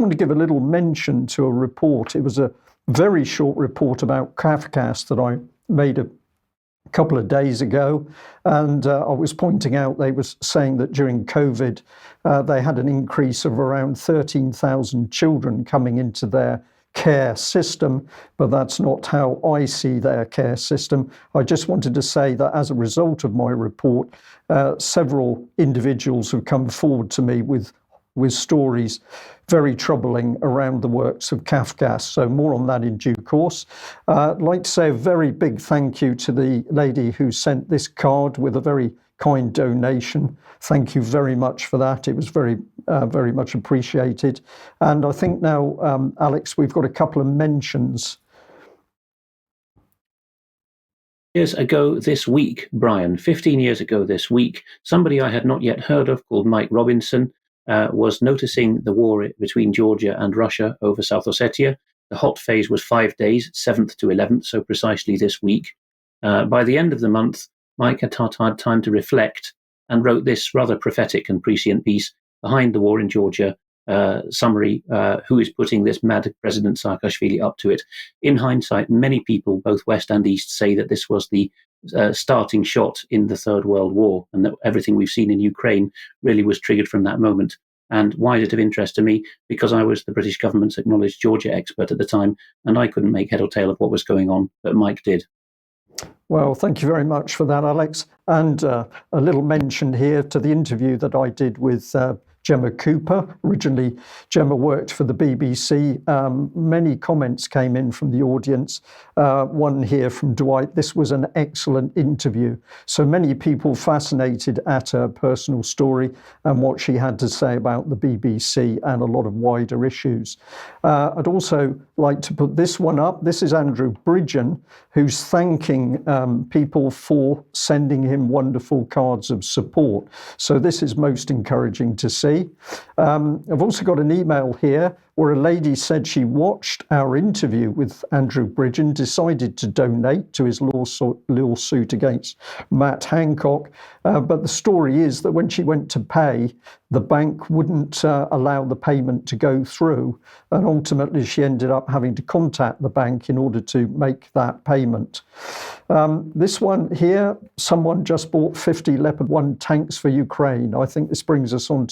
want to give a little mention to a report. It was a very short report about Kafkas that I made a couple of days ago, and I was pointing out they were saying that during COVID they had an increase of around 13,000 children coming into their care system, but that's not how I see their care system. I just wanted to say that as a result of my report, several individuals have come forward to me with stories very troubling around the works of Kafkas. So more on that in due course. I'd like to say a very big thank you to the lady who sent this card with a very kind donation. Thank you very much for that. It was very much appreciated. And I think now, Alex, we've got a couple of mentions. Years ago this week, Brian, 15 years ago this week, somebody I had not yet heard of called Mike Robinson was noticing the war between Georgia and Russia over South Ossetia. The hot phase was 5 days, 7th to 11th, so precisely this week. By the end of the month, Mike had had time to reflect and wrote this rather prophetic and prescient piece, Behind the War in Georgia, summary, who is putting this mad President Saakashvili up to it. In hindsight, many people, both West and East, say that this was the starting shot in the Third World War, and that everything we've seen in Ukraine really was triggered from that moment. And why is it of interest to me? Because I was the British government's acknowledged Georgia expert at the time, and I couldn't make head or tail of what was going on, but Mike did. Well, thank you very much for that, Alex. And a little mention here to the interview that I did with Jemma Cooper. Originally, Jemma worked for the BBC. Many comments came in from the audience. One here from Dwight. This was an excellent interview. So many people fascinated at her personal story and what she had to say about the BBC and a lot of wider issues. I'd also like to put this one up. This is Andrew Bridgen, who's thanking people for sending him wonderful cards of support. So this is most encouraging to see. I've also got an email here where a lady said she watched our interview with Andrew Bridgen, decided to donate to his lawsuit against Matt Hancock. But the story is that when she went to pay, the bank wouldn't allow the payment to go through. And ultimately, she ended up having to contact the bank in order to make that payment. This one here, someone just bought 50 Leopard 1 tanks for Ukraine. I think this brings us on